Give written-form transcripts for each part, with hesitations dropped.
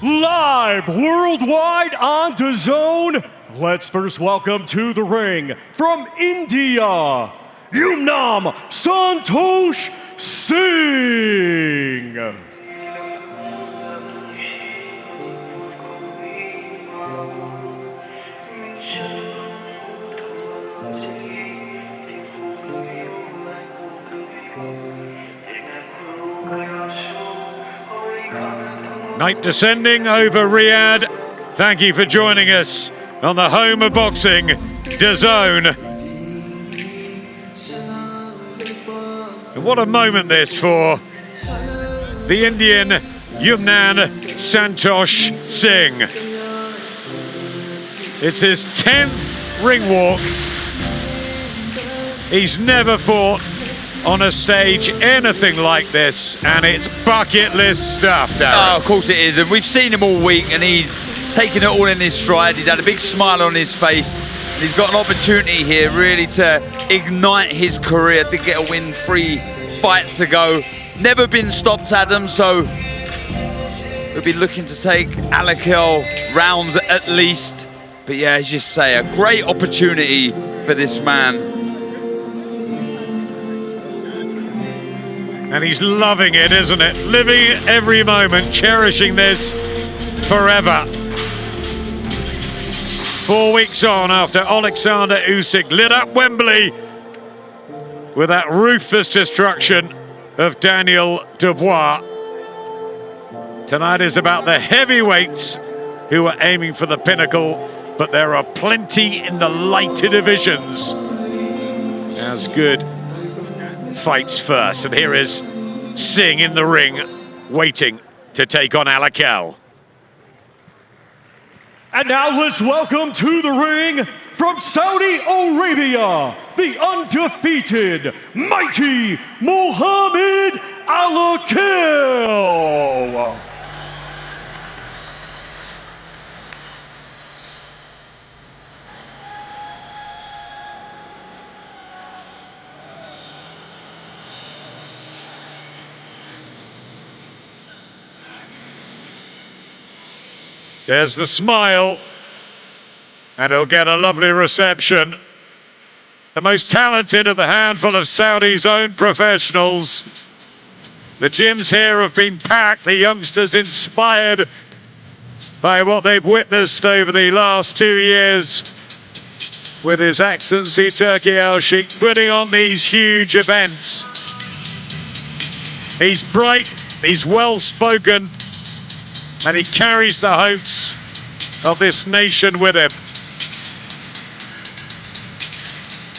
Live worldwide on DAZN. Let's first welcome to the ring from India, Yumnam Santosh Singh. Night descending over Riyadh. Thank you for joining us on the home of boxing, DAZN. And what a moment this for the Indian Yumnam Santosh Singh. It's his 10th ring walk. He's never fought on a stage anything like this, and it's bucket list stuff, Darren. Oh, of course it is, and we've seen him all week, and he's taken it all in his stride. He's had a big smile on his face, and he's got an opportunity here really to ignite his career, to get a win, 3 fights to go. Never been stopped, Adam, so we'll be looking to take Alakil rounds at least. But yeah, as you say, a great opportunity for this man. And he's loving it, isn't it? Living every moment, cherishing this forever. 4 weeks on after Alexander Usyk lit up Wembley with that ruthless destruction of Daniel Dubois. Tonight is about the heavyweights who are aiming for the pinnacle, but there are plenty in the lighter divisions. As good fights first, and here is Singh in the ring, waiting to take on Alakel. And now let's welcome to the ring from Saudi Arabia, the undefeated, mighty Mohammed Alakel. There's the smile, and he'll get a lovely reception. The most talented of the handful of Saudi's own professionals. The gyms here have been packed, the youngsters inspired by what they've witnessed over the last 2 years with His Excellency Turki Al-Sheikh putting on these huge events. He's bright, he's well-spoken, and he carries the hopes of this nation with him.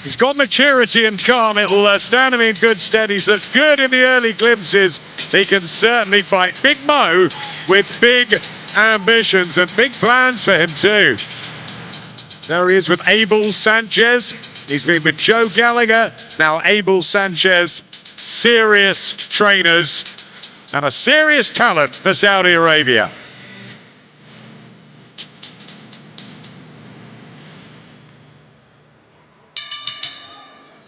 He's got maturity and calm. It'll stand him in good stead. He's looked good in the early glimpses. He can certainly fight. Big Mo with big ambitions and big plans for him too. There he is with Abel Sanchez. He's been with Joe Gallagher. Now Abel Sanchez. Serious trainers and a serious talent for Saudi Arabia.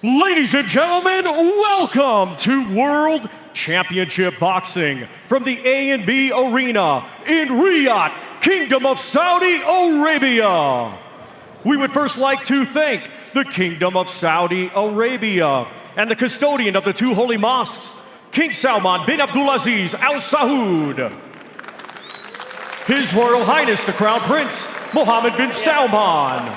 Ladies and gentlemen, welcome to World Championship Boxing from the A&B Arena in Riyadh, Kingdom of Saudi Arabia. We would first like to thank the Kingdom of Saudi Arabia and the custodian of the 2 holy mosques, King Salman bin Abdulaziz Al Saud. His Royal Highness the Crown Prince Mohammed bin Salman.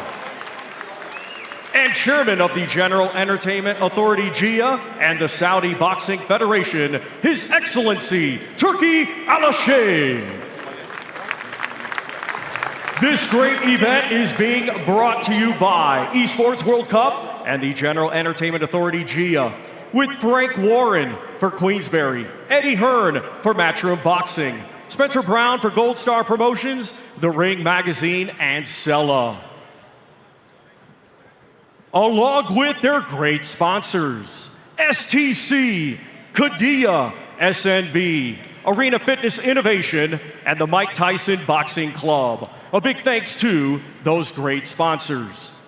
And Chairman of the General Entertainment Authority GIA and the Saudi Boxing Federation, His Excellency Turki Al-Sheikh. This great event is being brought to you by Esports World Cup and the General Entertainment Authority GIA, with Frank Warren for Queensberry, Eddie Hearn for Matchroom Boxing, Spencer Brown for Gold Star Promotions, The Ring Magazine, and Sella. Along with their great sponsors, STC, Qadiyah, SNB, Arena Fitness Innovation, and the Mike Tyson Boxing Club. A big thanks to those great sponsors.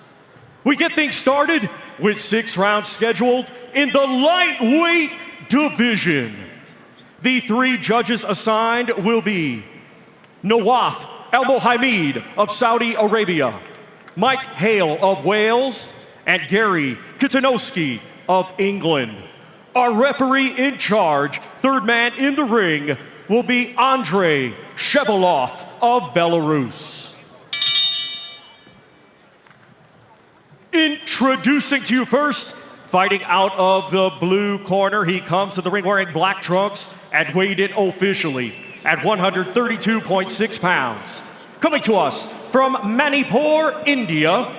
We get things started with 6 rounds scheduled in the lightweight division. The 3 judges assigned will be Nawaf Al Mohammed of Saudi Arabia, Mike Hale of Wales, and Gary Kitanowski of England. Our referee in charge, third man in the ring, will be Andrei Shevelov of Belarus. Introducing to you first, fighting out of the blue corner, he comes to the ring wearing black trunks and weighed in officially at 132.6 pounds. Coming to us from Manipur, India,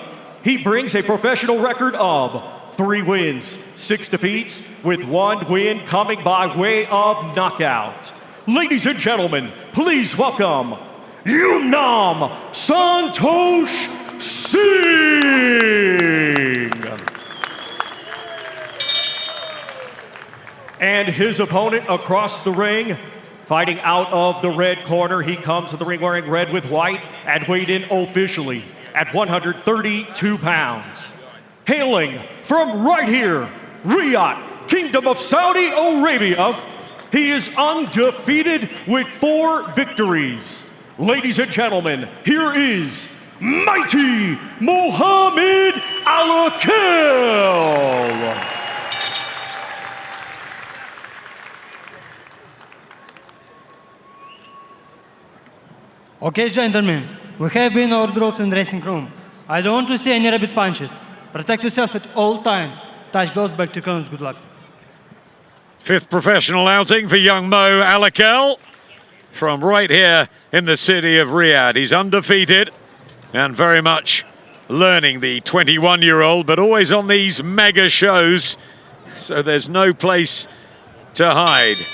he brings a professional record of 3 wins, 6 defeats, with 1 win coming by way of knockout. Ladies and gentlemen, please welcome Yumnam Santosh Singh. And his opponent across the ring, fighting out of the red corner, he comes to the ring wearing red with white and weighed in officially at 132 pounds. Hailing from right here, Riyadh, Kingdom of Saudi Arabia, he is undefeated with 4 victories. Ladies and gentlemen, here is mighty Mohammed Alakel. Okay, gentlemen, we have been our drills in dressing room. I don't want to see any rabbit punches. Protect yourself at all times. Touch those back to cones. Good luck. 5th professional outing for young Mo Alakel from right here in the city of Riyadh. He's undefeated and very much learning, the 21-year-old, but always on these mega shows, so there's no place to hide.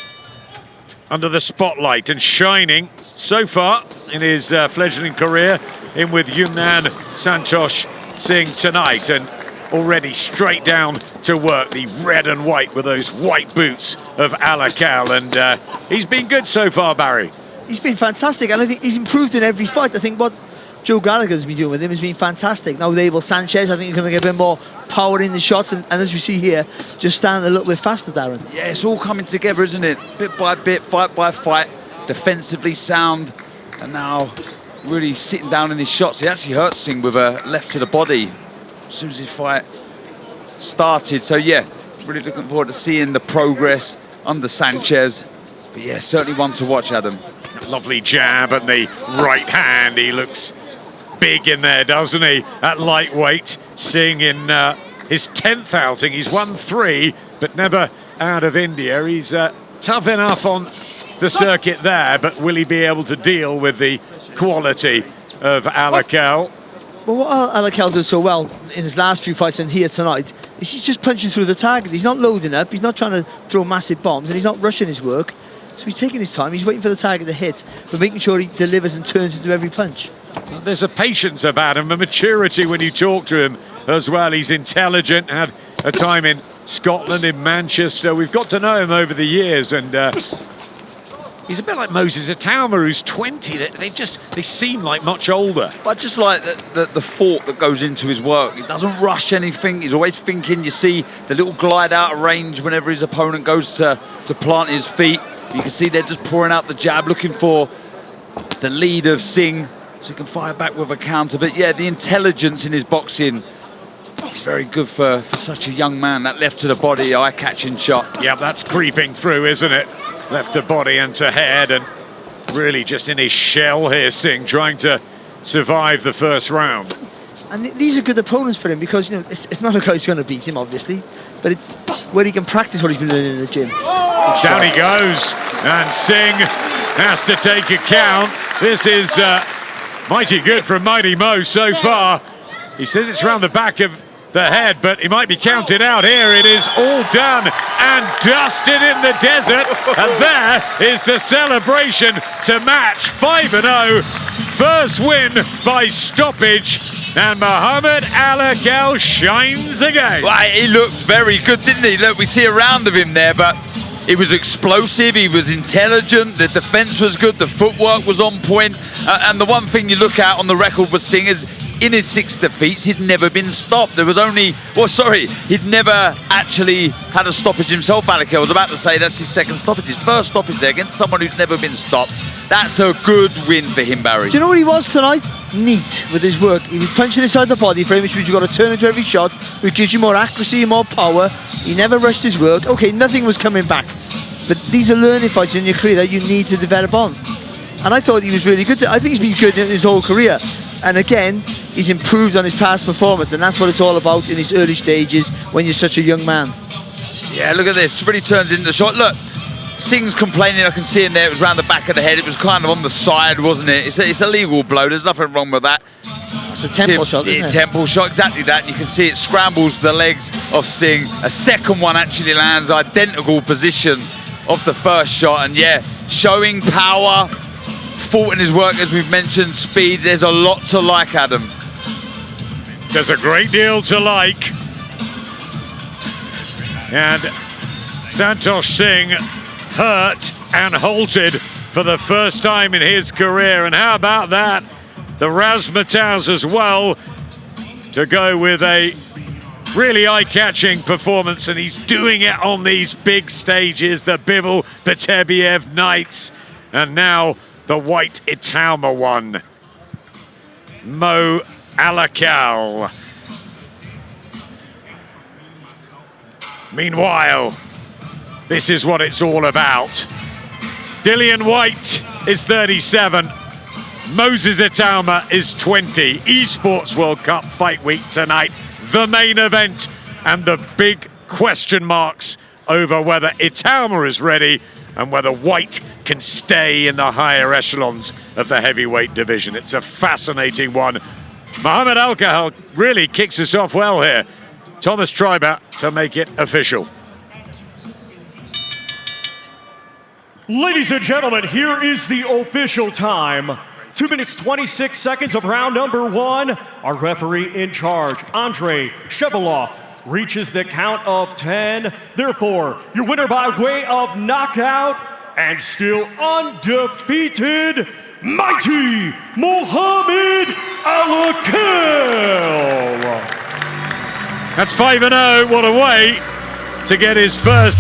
Under the spotlight and shining so far in his fledgling career, in with Yumnam Santosh Singh tonight, and already straight down to work, the red and white with those white boots of Alakil, and he's been good so far, Barry. He's been fantastic, and I think he's improved in every fight. I think what Joe Gallagher's been doing with him has been fantastic. Now with Abel Sanchez, I think he's going to get a bit more power in the shots, and as we see here, just stand a little bit faster, Darren. Yeah, it's all coming together, isn't it? Bit by bit, fight by fight, defensively sound, and now really sitting down in his shots. He actually hurt Singh with a left to the body as soon as his fight started. So yeah, really looking forward to seeing the progress under Sanchez. But yeah, certainly one to watch, Adam. Lovely jab and the right hand. He looks big in there, doesn't he, at lightweight. Singh in his 10th outing. He's won 3, but never out of India. He's tough enough on the circuit there, but will he be able to deal with the quality of Alakel? Well, what Alakel does so well in his last few fights and here tonight is he's just punching through the target. He's not loading up, he's not trying to throw massive bombs, and he's not rushing his work. So he's taking his time, he's waiting for the target to hit, but making sure he delivers and turns into every punch. There's a patience about him, a maturity when you talk to him as well. He's intelligent, had a time in Scotland, in Manchester. We've got to know him over the years, and he's a bit like Moses Atauma, who's 20. They seem like much older. But I just like the thought that goes into his work. He doesn't rush anything. He's always thinking. You see the little glide out of range whenever his opponent goes to plant his feet. You can see they're just pouring out the jab, looking for the lead of Singh, so he can fire back with a counter. But yeah, the intelligence in his boxing is very good for such a young man. That left to the body, eye-catching shot. Yeah, that's creeping through, isn't it? Left to body and to head, and really just in his shell here, Singh, trying to survive the first round. And these are good opponents for him because, you know, it's not a guy who's going to beat him, obviously, but it's where he can practice what he's been learning in the gym. Down he goes, and Singh has to take a count. This is mighty good from Mighty Mo so far. He says it's round the back of the head, but he might be counted out here. It is all done and dusted in the desert, and there is the celebration to match 5-0. First win by stoppage, and Mohammed Alakel shines again. Right, he looked very good, didn't he? Look, we see a round of him there, but he was explosive, he was intelligent, the defense was good, the footwork was on point, and the one thing you look at on the record with Singh is in his 6 defeats, he'd never been stopped. There was only, well, sorry, he'd never actually had a stoppage himself, Alakel. I was about to say that's his 2nd stoppage. His 1st stoppage there against someone who's never been stopped. That's a good win for him, Barry. Do you know what he was tonight? Neat with his work. He was punching inside the body frame, which means you've got to turn into every shot, which gives you more accuracy and more power. He never rushed his work. Okay, nothing was coming back. But these are learning fights in your career that you need to develop on. And I thought he was really good. I think he's been good in his whole career. And again, he's improved on his past performance, and that's what it's all about in his early stages when you're such a young man. Yeah, look at this. Really turns into the shot. Look, Singh's complaining. I can see him there. It was round the back of the head. It was kind of on the side, wasn't it? It's a legal blow. There's nothing wrong with that. It's a temple shot, isn't it? Temple shot, exactly that. And you can see it scrambles the legs of Singh. A second one actually lands identical position of the first shot. And yeah, showing power, fought in his work, as we've mentioned, speed. There's a lot to like, Adam. There's a great deal to like. And Santosh Singh hurt and halted for the first time in his career. And how about that? The razzmatazz as well to go with a really eye-catching performance, and he's doing it on these big stages, the Bivol Betebiev nights, and now the white Itauma one. Mo Alakel. Meanwhile, this is what it's all about. Dillian White is 37. Moses Itauma is 20. Esports World Cup Fight Week tonight. The main event and the big question marks over whether Itauma is ready and whether White can stay in the higher echelons of the heavyweight division. It's a fascinating one. Mohammed Alakel really kicks us off well here. Thomas Treiber to make it official. Ladies and gentlemen, here is the official time. 2 minutes, 26 seconds of round number 1. Our referee in charge, Andrei Shevelov, reaches the count of 10. Therefore, your winner by way of knockout and still undefeated, mighty Mohammed Alakel. That's 5-0. What a way to get his first